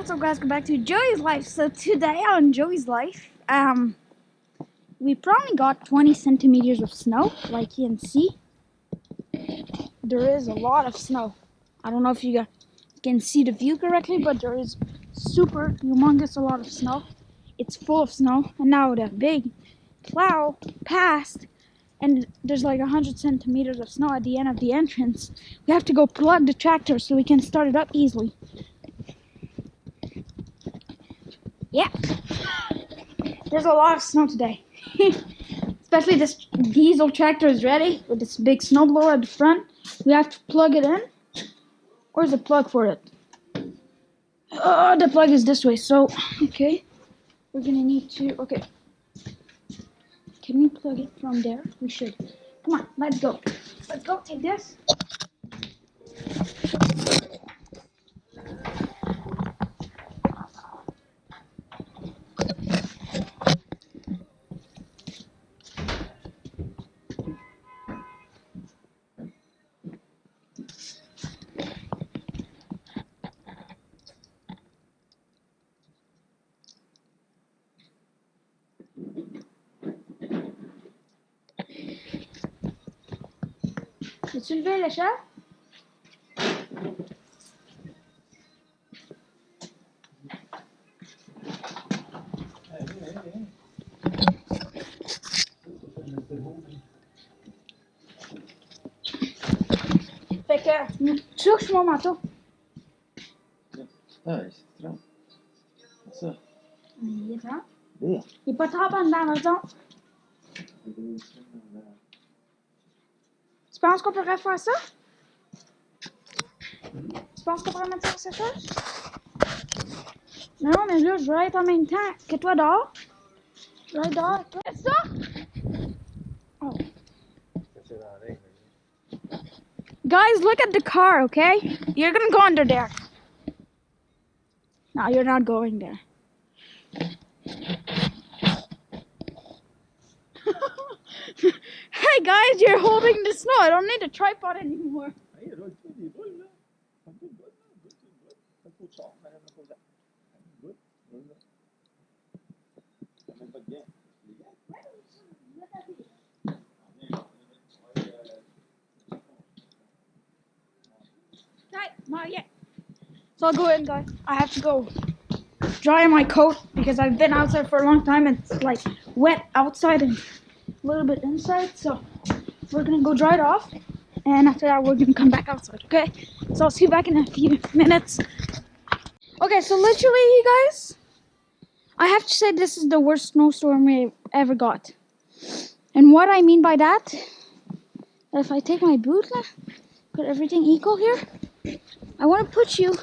what's up guys, welcome back to Joey's Life. So today on Joey's Life, we probably got 20 centimeters of snow, like you can see. There is a lot of snow. I don't know if you guys can see the view correctly, but there is super humongous a lot of snow. It's full of snow, and now the big plow passed, and there's like 100 centimeters of snow at the end of the entrance. We have to go plug the tractor so we can start it up easily. Yeah, there's a lot of snow today. Especially this diesel tractor is ready with this big snowblower at the front. We have to plug it in. Where's the plug for it? Oh, the plug is this way. So, okay, we're gonna need to. Okay, can we plug it from there? We should. Come on, let's go. Let's go. Take this. Veux-tu lever le chat? Fait que, touche mon manteau. Ah, c'est trop. C'est ça. Il est temps. Yeah. Il est pas trop en dedans, mettons. Tu penses qu'on pourrait faire ça? Tu penses qu'on pourrait mettre ça sur sécheuse? Non, mais là, je veux être en même temps que toi dehors. Je veux être dehors avec toi. C'est ça? Oh. Guys, look at the car, okay? You're gonna go under there. No, you're not going there. Hey guys, you're holding the snow. I don't need a tripod anymore. Yeah. So I'll go in, guys. I have to go dry my coat because I've been outside for a long time and it's like wet outside and a little bit inside. So we're gonna go dry it off, and after that we're gonna come back outside. Okay? So I'll see you back in a few minutes. Okay, so literally, you guys, I have to say this is the worst snowstorm we ever got. And what I mean by that, if I take my boot, put everything equal here, I want to put you.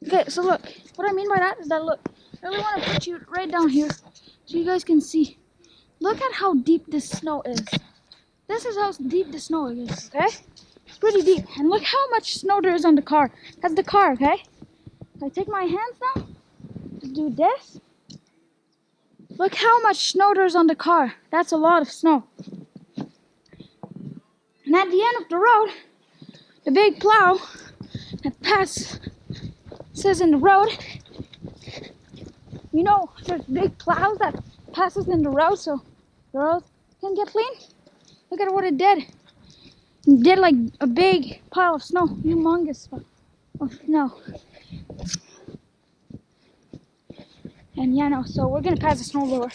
Okay, so look, what I mean by that is that, look, I really want to put you right down here so you guys can see. Look at how deep this snow is. This is how deep the snow is, okay? It's pretty deep. And look how much snow there is on the car. That's the car, okay? If I take my hands now to do this, look how much snow there is on the car. That's a lot of snow. And at the end of the road, the big plow that passes in the road, you know, there's big plows that passes in the road so the road can get clean. Look at what it did. It did like a big pile of snow, humongous of snow. And yeah, no, so we're gonna pass the snowblower.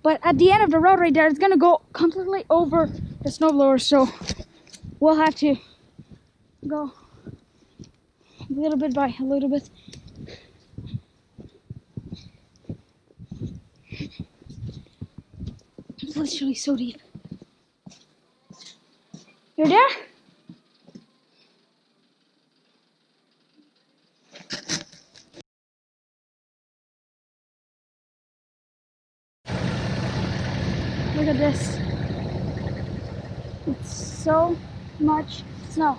But at the end of the road right there, it's gonna go completely over the snowblower, so we'll have to go a little bit by a little bit. It's literally so deep. You're there? Look at this. It's so much snow.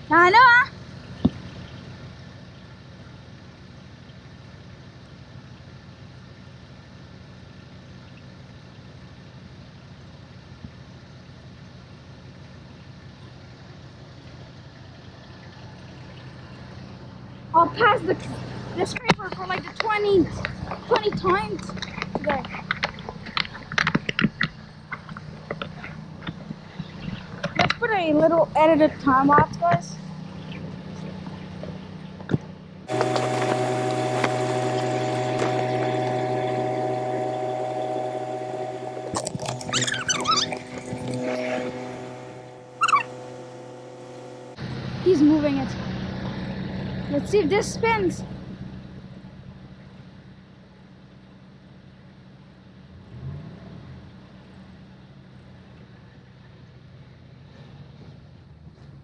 I know, huh? I'll pass the scraper for like the 20 times today. Let's put a little edited time lapse, guys. He's moving it. Let's see if this spins.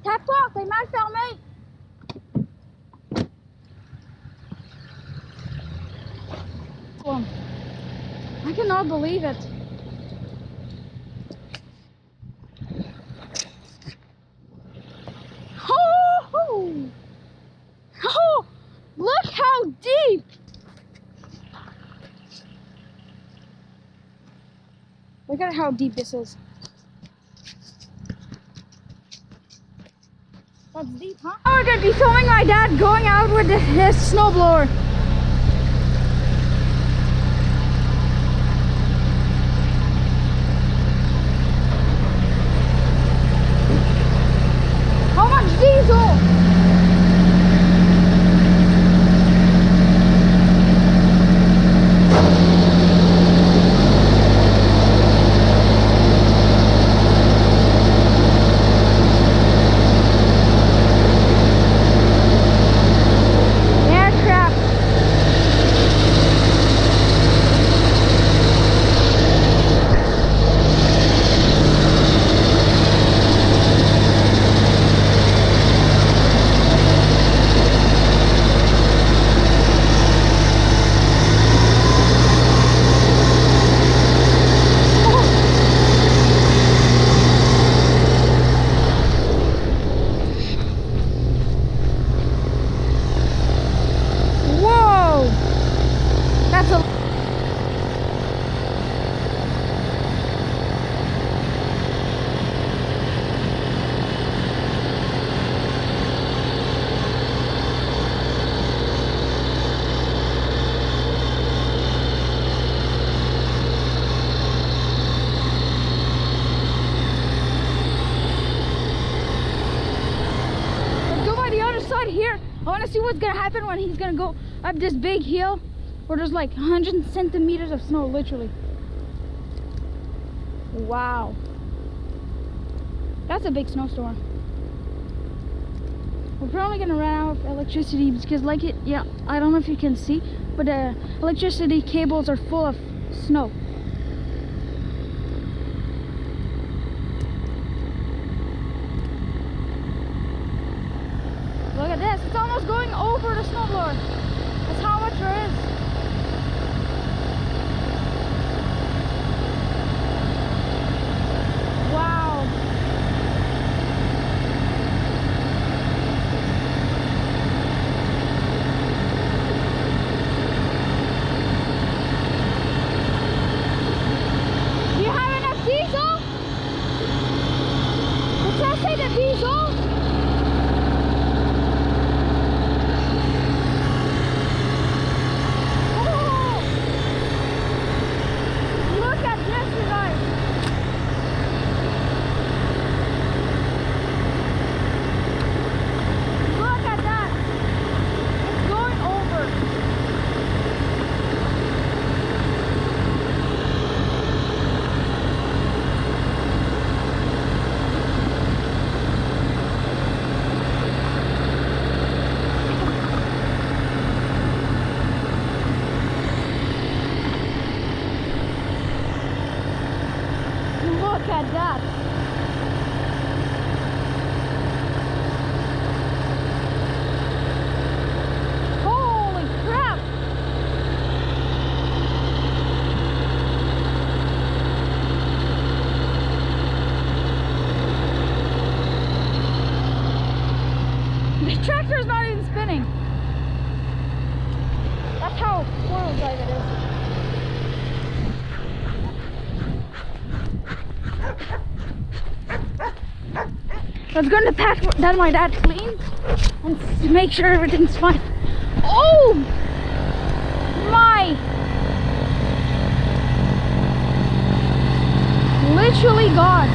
Tap porte, est mal fermée. I cannot believe it. Oh, look how deep. Look at how deep this is. That's deep, huh? Oh, we're gonna be filming my dad going out with his snowblower. How much diesel? Here, I want to see what's gonna happen when he's gonna go up this big hill where there's like 100 centimeters of snow, literally. Wow, that's a big snowstorm. We're probably gonna run out of electricity because, like it, yeah, I don't know if you can see, but the electricity cables are full of snow. Look at this, it's almost going over the snowblower. That's how much there is. Wow. Do you have enough diesel? Does that say the diesel? Look at that. Holy crap. The tractor's not even spinning. That's how four-wheel drive it is. I was going to pack that my dad cleaned and make sure everything's fine. Oh my! Literally God.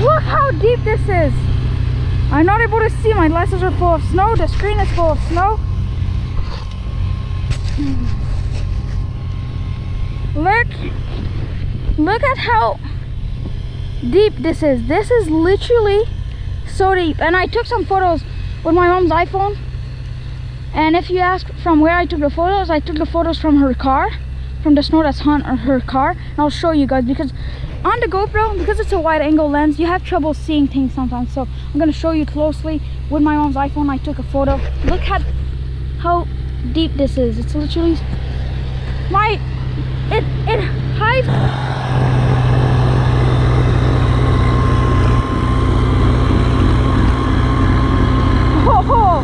Look how deep this is. I'm not able to see. My glasses are full of snow. The screen is full of snow. Look at how deep this is. This is literally so deep. And I took some photos with my mom's iPhone. And if you ask from where I took the photos from her car, from the snow that's on her car. And I'll show you guys, because on the GoPro, because it's a wide angle lens, you have trouble seeing things sometimes. So I'm gonna show you closely with my mom's iPhone. I took a photo. Look at how deep this is. It's literally it hides. Oh,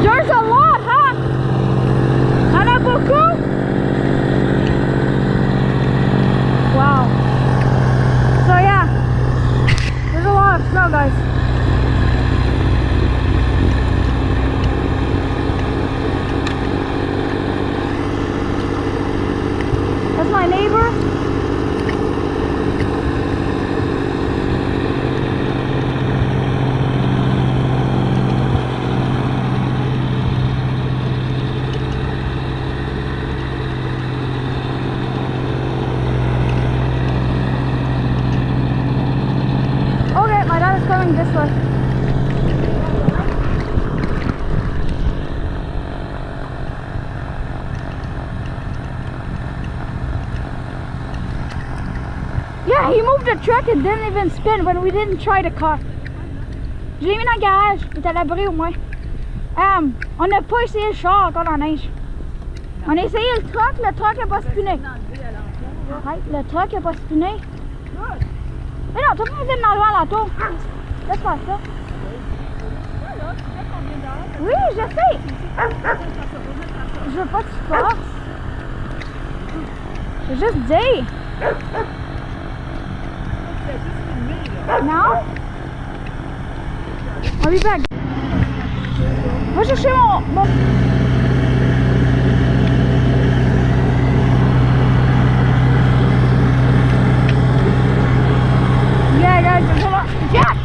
there's a lot, huh? And a beaucoup? Wow. So yeah, there's a lot of snow, guys. That's my neighbor. Okay, my dad is coming this way. Yeah, he moved the truck and didn't even spin when we didn't try the car. Je l'ai mis dans le garage, il est à l'abri au moins. On n'a pas essayé le char encore dans la neige. On a essayé le truck n'a pas spiné. Arrête, le truck n'a pas spiné. Mais non, t'as pas besoin de l'enlever à l'auto. Laisse faire ça. Oui, je sais. Je veux pas que tu forces. Je veux juste dire. Non? I'll be back. Va chercher mon... Yeah, guys, there's a lot. Jack!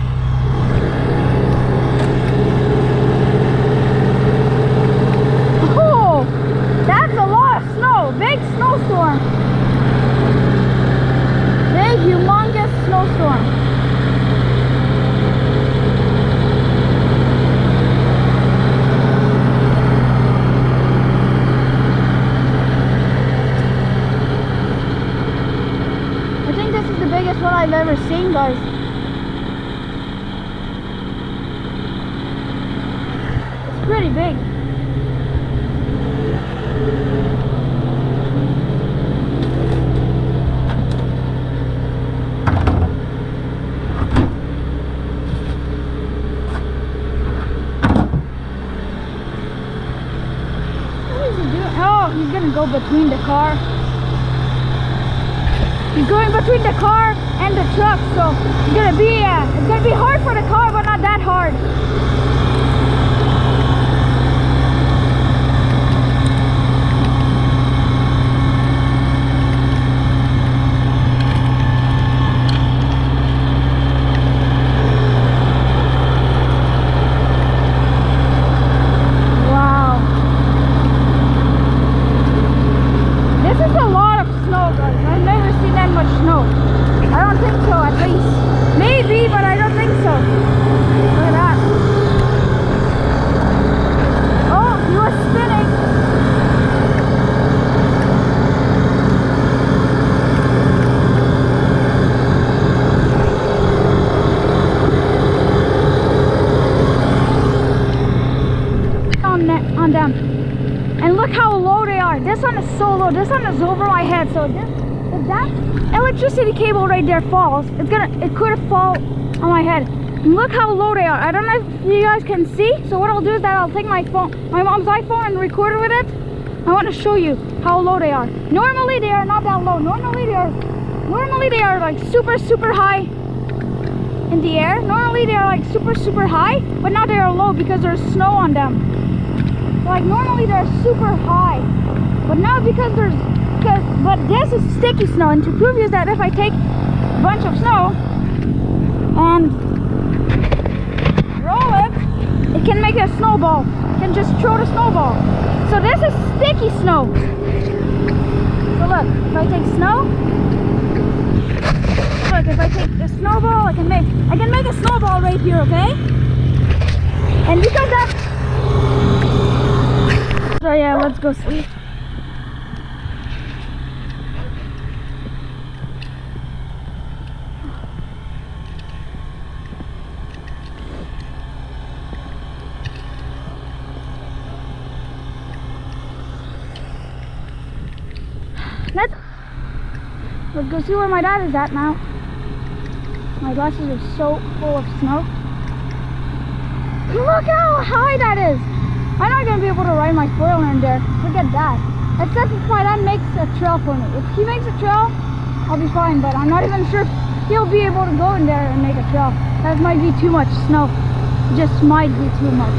Oh, that's a lot of snow. Big snowstorm. Big, humongous snowstorm. I think this is the biggest one I've ever seen, guys. It's pretty big. What is he doing? Oh, he's gonna go between the car. He's going between the car and the truck, so it's gonna be hard for the car, but not that hard. Wow. This is a lot of snow, guys. I've never seen that much snow. I don't think so, at least. Maybe, but I don't think so. Look at that. Oh, he was spinning. On them. And look how low they are. This one is so low. This one is over my head. So if that electricity cable right there falls, it could have fallen on my head. And look how low they are. I don't know if you guys can see. So what I'll do is that I'll take my mom's iPhone and record with it. I want to show you how low they are. Normally they are not that low. Normally they are like super high. in the air. Normally they're like super high, but now they are low because there's snow on them. Like normally they're super high, but now because but this is sticky snow, and to prove you that if I take a bunch of snow and roll it, it can make a snowball. It can just throw the snowball. So this is sticky snow. So look, if I take snow, look, if I take the snowball, I can make a snowball right here, okay? And because that. So yeah, let's go sleep. Let's go see where my dad is at now. My glasses are so full of snow. Look how high that is. I'm not going to be able to ride my four-wheeler in there. Forget that. Except if my dad makes a trail for me. If he makes a trail, I'll be fine. But I'm not even sure if he'll be able to go in there and make a trail. That might be too much snow. Just might be too much.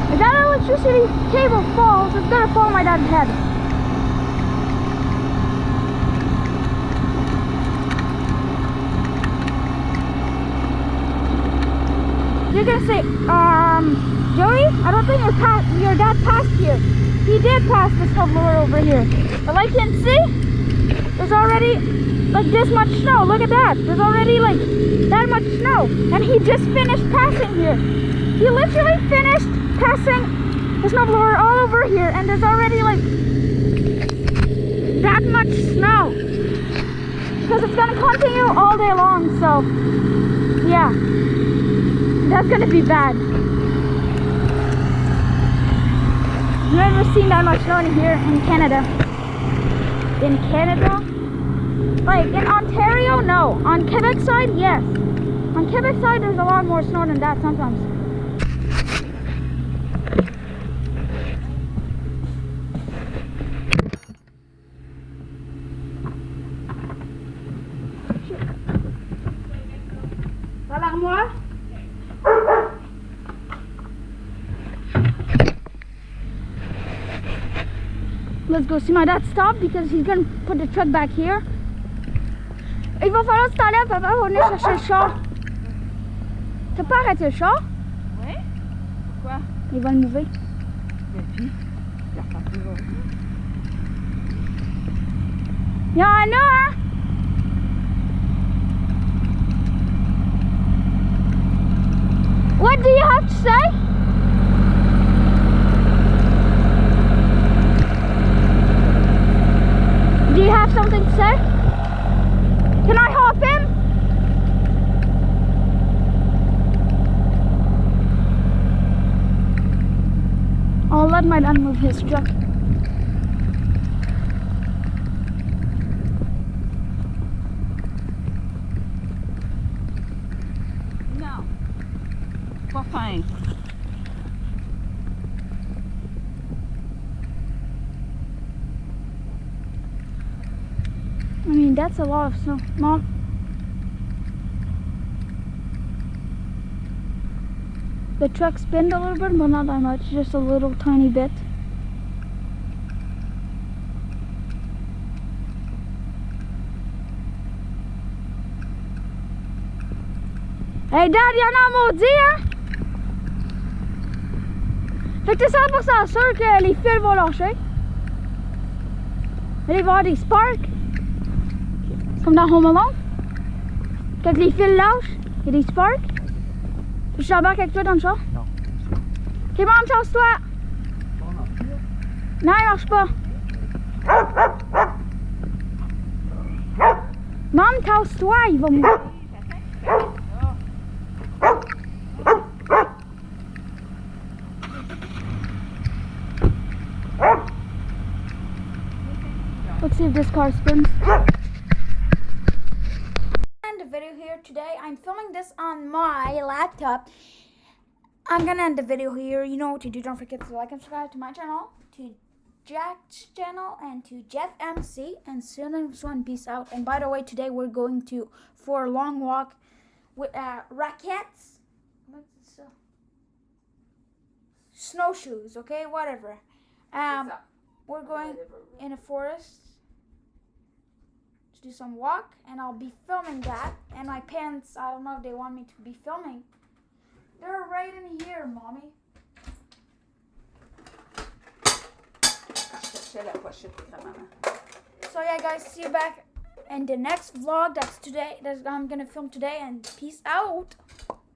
If that electricity cable falls, it's going to fall on my dad's head. You're gonna say, Joey, I don't think your dad passed here. He did pass the snowblower over here. But like you can see, there's already like this much snow. Look at that. There's already like that much snow. And he just finished passing here. He literally finished passing the snowblower all over here. And there's already like that much snow. Because it's gonna continue all day long, so yeah. That's gonna be bad. I've never seen that much snow here in Canada. In Canada? Like in Ontario, no. On Quebec side, yes. On Quebec side, there's a lot more snow than that sometimes. Dans l'armoire? Let's go see my dad stop because he's gonna put the truck back here. Il va falloir que tu t'enlèves, papa va venir chercher le char. T'as pas arrêté le char? Oui. Pourquoi? Il va le mouver. Mais puis, il repart toujours. Il y en a, hein? What do you have to say? Do you have something to say? Can I hop in? I'll let my dad move his truck. Non. Pas fin. I mean, that's a lot of snow. Mom. The truck spinned a little bit, but not that much. Just a little tiny bit. Hey Dad, y'en a un maudit, hein? Fait que t'es 100% sûr que les fils vont lâcher. Il va y avoir des sparks. Comme dans Home Alone. Quand les fils lâchent, il y a des sparks. Je t'embarque avec toi dans le char? Non. Ok, maman, chasse-toi! Non, il marche pas. Maman, tasse-toi, il va mourir. Let's see if this car spins. End the video here today. I'm filming this on my laptop. I'm gonna end the video here. You know what to do. Don't forget to like and subscribe to my channel. Jack's channel and to Jeff MC. And see you next one. Peace out. And by the way, today we're going for a long walk with rackets. Snowshoes, okay, whatever. We're going in a forest to do some walk, and I'll be filming that. And my parents, I don't know if they want me to be filming. They're right in here, Mommy. So yeah, guys, see you back in the next vlog. That's I'm gonna film today, and peace out.